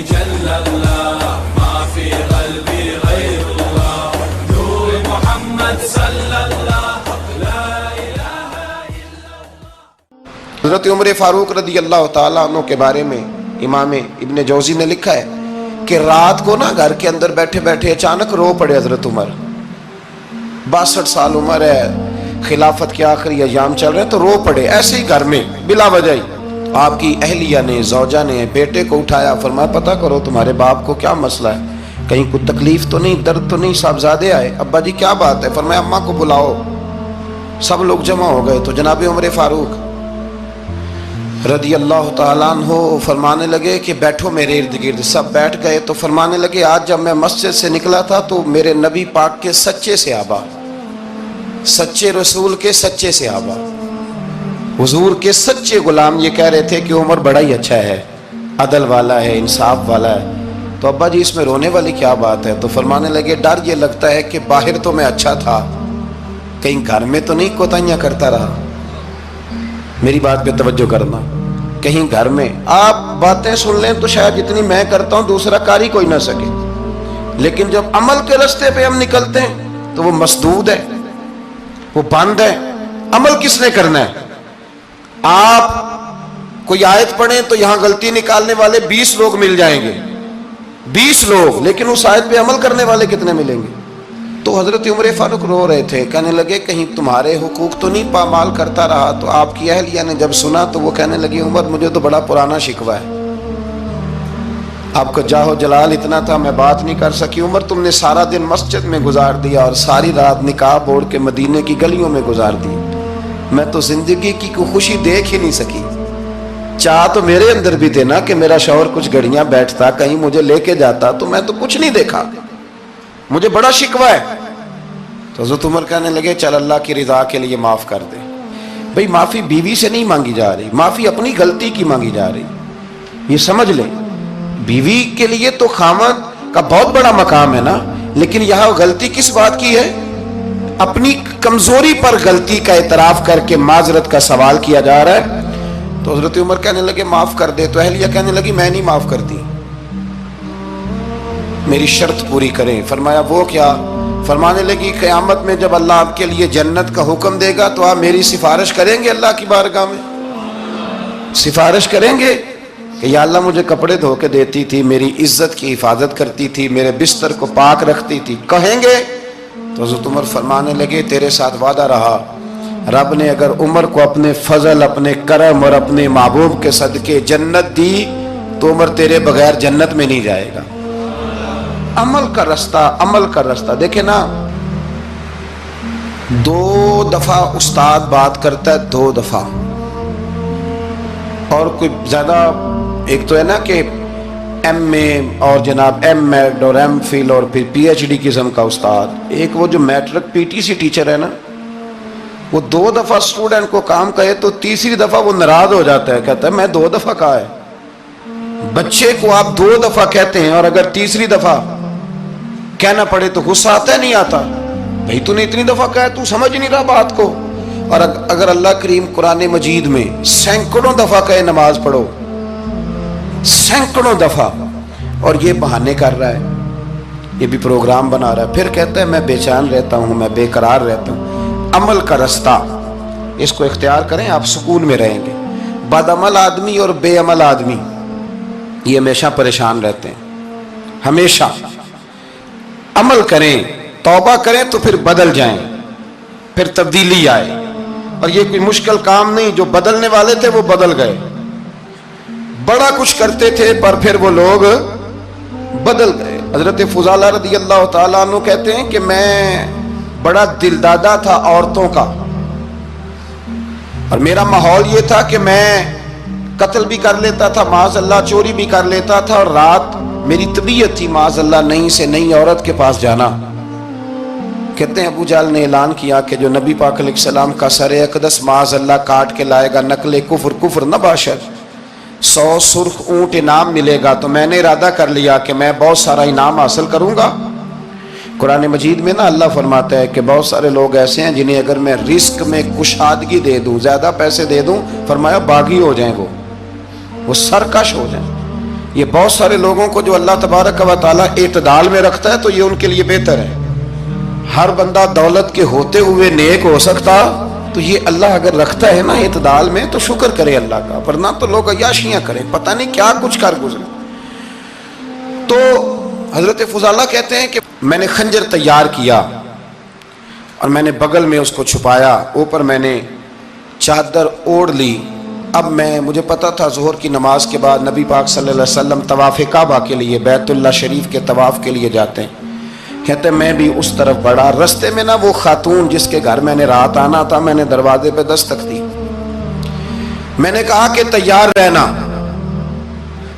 جل اللہ ما فی قلبی غیر اللہ نور محمد صلی اللہ لا الہ الا اللہ۔ حضرت عمر فاروق رضی اللہ تعالیٰ عنہ کے بارے میں امام ابن جوزی نے لکھا ہے کہ رات کو نا گھر کے اندر بیٹھے بیٹھے اچانک رو پڑے حضرت عمر، 62 سال عمر ہے، خلافت کے آخری ایام چل رہے ہیں تو رو پڑے ایسے ہی گھر میں بلا وجہ ہی۔ آپ کی اہلیہ نے، زوجہ نے بیٹے کو اٹھایا، فرمایا پتہ کرو تمہارے باپ کو کیا مسئلہ ہے، کہیں کوئی تکلیف تو نہیں، درد تو نہیں، صاحبزادے آئے، ابا جی کیا بات ہے؟ فرمایا اماں کو بلاؤ۔ سب لوگ جمع ہو گئے تو جناب عمر فاروق رضی اللہ تعالیٰ عنہ فرمانے لگے کہ بیٹھو میرے ارد گرد۔ سب بیٹھ گئے تو فرمانے لگے آج جب میں مسجد سے نکلا تھا تو میرے نبی پاک کے سچے صحابہ، سچے رسول کے سچے صحابہ، حضور کے سچے غلام یہ کہہ رہے تھے کہ عمر بڑا ہی اچھا ہے، عدل والا ہے، انصاف والا ہے۔ تو ابا جی اس میں رونے والی کیا بات ہے؟ تو فرمانے لگے ڈر یہ لگتا ہے کہ باہر تو میں اچھا تھا، کہیں گھر میں تو نہیں کوتاہیاں کرتا رہا۔ میری بات پہ توجہ کرنا، کہیں گھر میں آپ باتیں سن لیں تو شاید جتنی میں کرتا ہوں دوسرا کار ہی کوئی نہ سکے، لیکن جب عمل کے راستے پہ ہم نکلتے ہیں تو وہ مسدود ہے، وہ بند ہے۔ عمل کس نے کرنا ہے؟ آپ کوئی آیت پڑھیں تو یہاں غلطی نکالنے والے 20 لوگ مل جائیں گے، 20 لوگ، لیکن اس آیت پہ عمل کرنے والے کتنے ملیں گے؟ تو حضرت عمر فاروق رو رہے تھے، کہنے لگے کہیں تمہارے حقوق تو نہیں پامال کرتا رہا۔ تو آپ کی اہلیہ نے جب سنا تو وہ کہنے لگی عمر مجھے تو بڑا پرانا شکوہ ہے، آپ کا جاہ و جلال اتنا تھا میں بات نہیں کر سکی۔ عمر تم نے سارا دن مسجد میں گزار دیا اور ساری رات نقاب اوڑھ کے مدینے کی گلیوں میں گزار دی، میں تو زندگی کی کوئی خوشی دیکھ ہی نہیں سکی۔ چاہ تو میرے اندر بھی تھے نا کہ میرا شوہر کچھ گھڑیاں بیٹھتا، کہیں مجھے لے کے جاتا، تو میں تو کچھ نہیں دیکھا، مجھے بڑا شکوہ ہے۔ تو حضرت عمر کہنے لگے چل اللہ کی رضا کے لیے معاف کر دے۔ بھئی معافی بیوی سے نہیں مانگی جا رہی، معافی اپنی غلطی کی مانگی جا رہی، یہ سمجھ لیں۔ بیوی کے لیے تو خامد کا بہت بڑا مقام ہے نا، لیکن یہاں غلطی کس بات کی ہے؟ اپنی کمزوری پر غلطی کا اعتراف کر کے معذرت کا سوال کیا جا رہا ہے۔ تو حضرت عمر کہنے لگے معاف کر دے، تو اہلیہ کہنے لگی میں نہیں معاف کرتی، میری شرط پوری کریں۔ فرمایا وہ کیا؟ فرمانے لگی قیامت میں جب اللہ آپ کے لیے جنت کا حکم دے گا تو آپ میری سفارش کریں گے اللہ کی بارگاہ میں؟ سفارش کریں گے کہ یا اللہ مجھے کپڑے دھو کے دیتی تھی، میری عزت کی حفاظت کرتی تھی، میرے بستر کو پاک رکھتی تھی، کہیں گے؟ تو حضرت عمر فرمانے لگے تیرے ساتھ وعدہ رہا، رب نے اگر عمر کو اپنے فضل، اپنے کرم اور اپنے محبوب کے صدقے جنت دی تو عمر تیرے بغیر جنت میں نہیں جائے گا۔ عمل کا رستہ، عمل کا رستہ دیکھیں نا، 2 دفعہ استاد بات کرتا ہے، 2 دفعہ، اور کوئی زیادہ، ایک تو ہے نا کہ ایم اے اور جناب ایم ایڈ اور ایم فل اور پھر پی ایچ ڈی قسم کا استاد، ایک وہ جو matric P T C teacher ہے نا، وہ 2 دفعہ اسٹوڈنٹ کو کام کہے تو تیسری دفعہ وہ ناراض ہو جاتا ہے، کہتا ہے میں 2 دفعہ کہا ہے۔ بچے کو آپ 2 دفعہ کہتے ہیں اور اگر تیسری دفعہ کہنا پڑے تو غصہ آتا ہے نہیں آتا؟ بھئی تو نے اتنی دفعہ کہا ہے، تو سمجھ نہیں رہا بات کو۔ اور اگر اللہ کریم قرآن مجید میں سینکڑوں دفعہ کہے نماز پڑھو، سینکڑوں دفعہ، اور یہ بہانے کر رہا ہے، یہ بھی پروگرام بنا رہا ہے، پھر کہتا ہے میں بے چین رہتا ہوں، میں بے قرار رہتا ہوں۔ عمل کا رستہ اس کو اختیار کریں، آپ سکون میں رہیں گے۔ بد عمل آدمی اور بے عمل آدمی یہ ہمیشہ پریشان رہتے ہیں، ہمیشہ۔ عمل کریں، توبہ کریں تو پھر بدل جائیں، پھر تبدیلی آئے، اور یہ کوئی مشکل کام نہیں، جو بدلنے والے تھے وہ بدل گئے، بڑا کچھ کرتے تھے پر پھر وہ لوگ بدل گئے۔ حضرت فضالہ رضی اللہ تعالیٰ عنہ کہتے ہیں کہ میں بڑا دلدادہ تھا عورتوں کا، اور میرا ماحول یہ تھا کہ میں قتل بھی کر لیتا تھا، معاذ اللہ چوری بھی کر لیتا تھا، اور رات میری طبیعت تھی معاذ اللہ نئی سے نئی عورت کے پاس جانا۔ کہتے ہیں ابو جہل نے اعلان کیا کہ جو نبی پاک علیہ السلام کا سر اقدس معاذ اللہ کاٹ کے لائے گا نقل کفر، کفر نہ باشد، 100 سرخ اونٹ انعام ملے گا۔ تو میں نے ارادہ کر لیا کہ میں بہت سارا انعام حاصل کروں گا۔ قرآن مجید میں نا اللہ فرماتا ہے کہ بہت سارے لوگ ایسے ہیں جنہیں اگر میں رزق میں کشادگی دے دوں، زیادہ پیسے دے دوں، فرمایا باغی ہو جائیں، وہ سرکش ہو جائیں۔ یہ بہت سارے لوگوں کو جو اللہ تبارک و تعالیٰ اعتدال میں رکھتا ہے تو یہ ان کے لیے بہتر ہے. ہر بندہ دولت کے ہوتے ہوئے نیک ہو سکتا، تو یہ اللہ اگر رکھتا ہے نا اعتدال میں تو شکر کرے اللہ کا، ورنہ تو لوگ عیاشیاں کریں، پتہ نہیں کیا کچھ کر گزرے. تو حضرت فضالہ کہتے ہیں کہ میں نے خنجر تیار کیا اور میں نے بغل میں اس کو چھپایا، اوپر میں نے چادر اوڑھ لی. اب مجھے پتا تھا ظہر کی نماز کے بعد نبی پاک صلی اللہ علیہ وسلم طواف کعبہ کے لیے، بیت اللہ شریف کے طواف کے لیے جاتے ہیں. کہتے ہیں میں بھی اس طرف بڑھا. رستے میں نا وہ خاتون جس کے گھر میں نے رات آنا تھا، میں نے دروازے پہ دستک دی. میں نے کہا کہ تیار رہنا،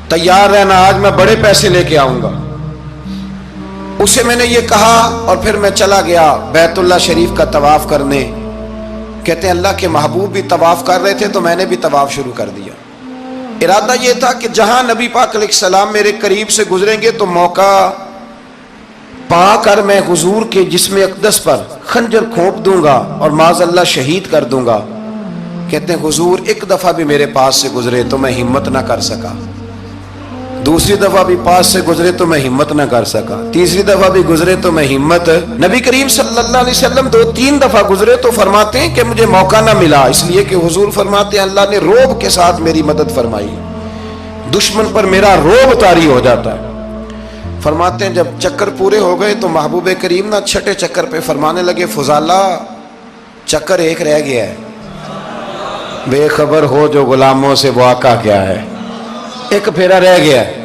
تیار رہنا، آج میں بڑے پیسے لے کے آؤں گا. اسے میں نے یہ کہا اور پھر میں چلا گیا بیت اللہ شریف کا طواف کرنے. کہتے ہیں اللہ کے محبوب بھی طواف کر رہے تھے تو میں نے بھی طواف شروع کر دیا. ارادہ یہ تھا کہ جہاں نبی پاک علیہ السلام میرے قریب سے گزریں گے تو موقع پا کر میں حضور کے جسم اقدس پر خنجر کھونپ دوں گا اور معاذ اللہ شہید کر دوں گا. کہتے ہیں حضور ایک دفعہ بھی میرے پاس سے گزرے تو میں ہمت نہ کر سکا، دوسری دفعہ بھی پاس سے گزرے تو میں ہمت نہ کر سکا، تیسری دفعہ بھی گزرے تو میں ہمت. نبی کریم صلی اللہ علیہ وسلم 2-3 دفعہ گزرے تو فرماتے ہیں کہ مجھے موقع نہ ملا، اس لیے کہ حضور فرماتے ہیں اللہ نے روب کے ساتھ میری مدد فرمائی، دشمن پر میرا روب طاری ہو جاتا ہے. فرماتے ہیں جب چکر پورے ہو گئے تو محبوب کریم نہ چھٹے چکر پہ فرمانے لگے فضالہ چکر ایک رہ گیا ہے، بے خبر ہو جو غلاموں سے وہ آقا کیا ہے، ایک پھیرا رہ گیا ہے.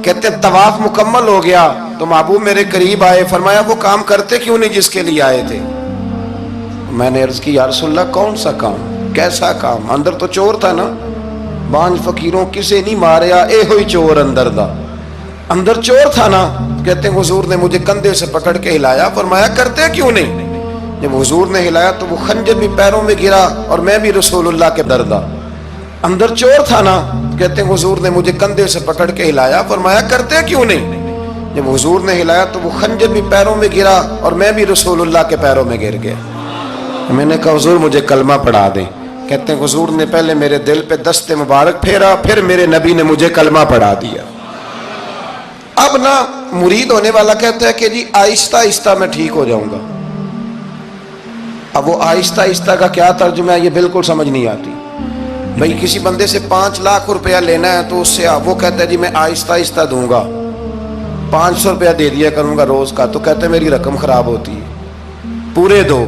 کہتے ہیں طواف مکمل ہو گیا تو محبوب میرے قریب آئے، فرمایا وہ کام کرتے کیوں نہیں جس کے لیے آئے تھے. میں نے عرض کی یا رسول اللہ کون سا کام، کیسا کام؟ اندر تو چور تھا نا، بانج فقیروں کسے نہیں ماریا اے ہوئی چور اندر دا، اندر چور تھا نا. کہتے ہیں حضور نے مجھے کندھے سے پکڑ کے ہلایا، فرمایا کرتے کیوں نہیں؟ جب حضور نے ہلایا تو وہ خنجر بھی پیروں میں گرا اور میں بھی رسول اللہ کے دردا. اندر چور تھا نا. کہتے ہیں حضور نے مجھے کندھے سے پکڑ کے ہلایا، فرمایا کرتے کیوں نہیں؟ جب حضور نے ہلایا تو وہ خنجر بھی پیروں میں گرا اور میں بھی رسول اللہ کے پیروں میں گر گیا. میں نے کہا حضور مجھے کلمہ پڑھا دیں. کہتے ہیں حضور نے پہلے میرے دل پہ دست مبارک پھیرا، پھر میرے نبی نے مجھے کلمہ پڑھا دیا. اب نا مرید ہونے والا کہتا ہے کہ جی آہستہ آہستہ میں ٹھیک ہو جاؤں گا. اب وہ آہستہ آہستہ کا کیا ترجمہ ہے یہ بالکل سمجھ نہیں آتی. بھئی کسی بندے سے 5 لاکھ روپیہ لینا ہے تو اس سے وہ کہتا ہے جی میں آہستہ آہستہ دوں گا، 500 روپیہ دے دیا کروں گا روز کا، تو کہتے ہیں میری رقم خراب ہوتی ہے، پورے دو.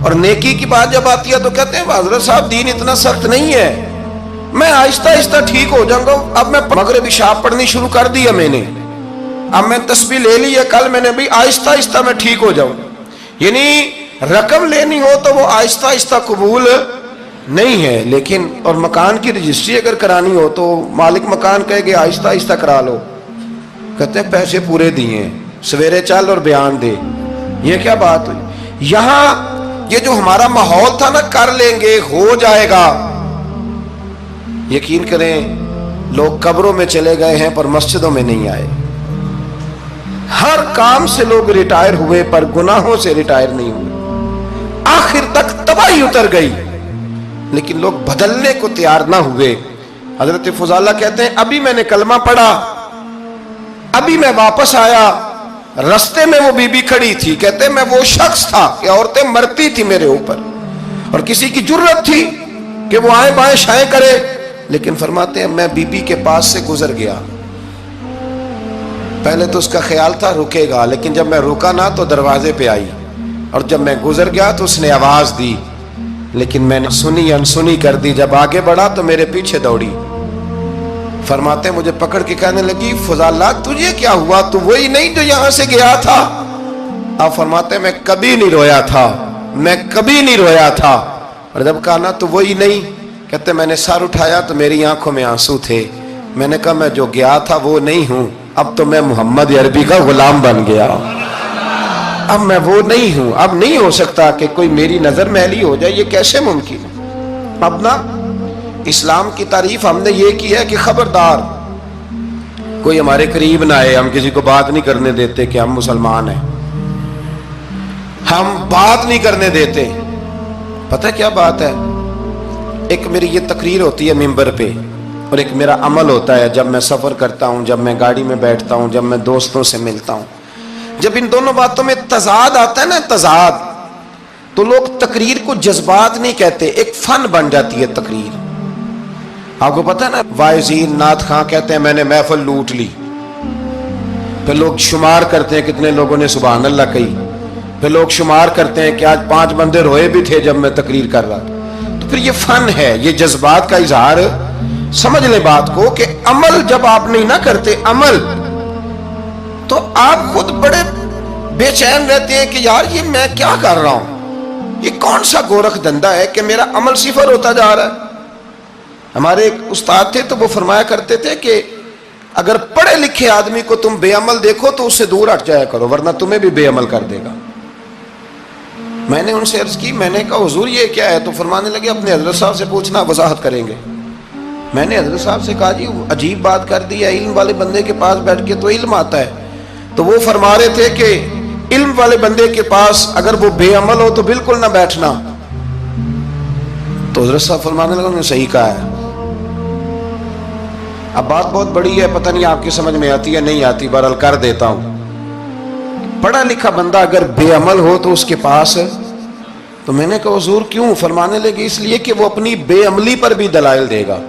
اور نیکی کی بات جب آتی ہے تو کہتے ہیں حضرت صاحب دین اتنا سخت نہیں ہے، میں آہستہ آہستہ ٹھیک ہو جاؤں گا. اب میں مغرب عشاء پڑھنی شروع کر دی ہے میں نے، اب میں تسبیح لے لی ہے، کل میں نے بھی آہستہ آہستہ میں ٹھیک ہو جاؤں. یعنی رقم لینی ہو تو وہ آہستہ آہستہ قبول نہیں ہے. لیکن اور مکان کی رجسٹری اگر کرانی ہو تو مالک مکان کہے گے آہستہ آہستہ کرا لو. کہتے ہیں پیسے پورے دیے، سویرے چل اور بیان دے. یہ کیا بات ہوئی؟ یہاں یہ جو ہمارا ماحول تھا نا کر لیں گے ہو جائے گا، یقین کریں لوگ قبروں میں چلے گئے ہیں پر مسجدوں میں نہیں آئے. ہر کام سے لوگ ریٹائر ہوئے پر گناہوں سے ریٹائر نہیں ہوئے. آخر تک تباہی اتر گئی لیکن لوگ بدلنے کو تیار نہ ہوئے. حضرت فضالہ کہتے ہیں ابھی میں نے کلمہ پڑھا، ابھی میں واپس آیا، رستے میں وہ بی بی کھڑی تھی. کہتے ہیں میں وہ شخص تھا کہ عورتیں مرتی تھی میرے اوپر اور کسی کی جرت تھی کہ وہ آئیں بائیں شائیں کرے، لیکن فرماتے ہیں میں بی بی کے پاس سے گزر گیا. پہلے تو اس کا خیال تھا رکے گا، لیکن جب میں رکا نہ تو دروازے پہ آئی، اور جب میں گزر گیا تو اس نے آواز دی، لیکن میں نے سنی انسنی کر دی. جب آگے بڑھا تو میرے پیچھے دوڑی. فرماتے مجھے پکڑ کے کہنے لگی فضالہ تجھے کیا ہوا، تو وہی نہیں جو یہاں سے گیا تھا؟ آپ فرماتے میں کبھی نہیں رویا تھا، میں کبھی نہیں رویا تھا. اور جب کہا نا تو وہی نہیں، کہتے میں نے سر اٹھایا تو میری آنکھوں میں آنسو تھے. میں نے کہا میں جو گیا تھا وہ نہیں ہوں، اب تو میں محمد عربی کا غلام بن گیا، اب میں وہ نہیں ہوں. اب نہیں ہو سکتا کہ کوئی میری نظر میلی ہو جائے، یہ کیسے ممکن ہے؟ اب نا اسلام کی تعریف ہم نے یہ کی ہے کہ خبردار کوئی ہمارے قریب نہ آئے. ہم کسی کو بات نہیں کرنے دیتے کہ ہم مسلمان ہیں، ہم بات نہیں کرنے دیتے. پتہ کیا بات ہے؟ ایک میری یہ تقریر ہوتی ہے ممبر پہ، اور ایک میرا عمل ہوتا ہے جب میں سفر کرتا ہوں, جب میں گاڑی میں بیٹھتا ہوں, جب میں دوستوں سے ملتا ہوں. جب ان دونوں باتوں میں تضاد آتا ہے نا, تضاد, تو لوگ تقریر کو جذبات نہیں کہتے, ایک فن بن جاتی ہے تقریر. آپ کو پتا ہے نا, واعظین نعت خواں کہتے ہیں میں نے محفل لوٹ لی, پھر لوگ شمار کرتے ہیں کتنے لوگوں نے سبحان اللہ کہی, پھر لوگ شمار کرتے ہیں کہ آج 5 بندے روئے بھی تھے جب میں تقریر کر رہا تھا. تو پھر یہ فن ہے, یہ جذبات کا اظہار. سمجھ لیں بات کو کہ عمل جب آپ نہیں نہ کرتے عمل, تو آپ خود بڑے بے چین رہتے ہیں کہ یار یہ میں کیا کر رہا ہوں, یہ کون سا گورکھ دھندا ہے کہ میرا عمل صفر ہوتا جا رہا ہے. ہمارے ایک استاد تھے تو وہ فرمایا کرتے تھے کہ اگر پڑھے لکھے آدمی کو تم بے عمل دیکھو تو اس سے دور ہٹ جایا کرو, ورنہ تمہیں بھی بے عمل کر دے گا. میں نے ان سے عرض کی, میں نے کہا حضور یہ کیا ہے؟ تو فرمانے لگے اپنے حضرت صاحب سے پوچھنا, وضاحت کریں گے. میں نے حضرت صاحب سے کہا جی عجیب بات کر دی ہے, علم والے بندے کے پاس بیٹھ کے تو علم آتا ہے. تو وہ فرما رہے تھے کہ علم والے بندے کے پاس اگر وہ بے عمل ہو تو بالکل نہ بیٹھنا. تو حضرت صاحب فرمانے لگے انہوں نے صحیح کہا ہے. اب بات بہت بڑی ہے, پتہ نہیں آپ کی سمجھ میں آتی ہے نہیں آتی, بہرحال کر دیتا ہوں. پڑھا لکھا بندہ اگر بے عمل ہو تو اس کے پاس, تو میں نے کہا حضور کیوں؟ فرمانے لگے اس لیے کہ وہ اپنی بے عملی پر بھی دلائل دے گا.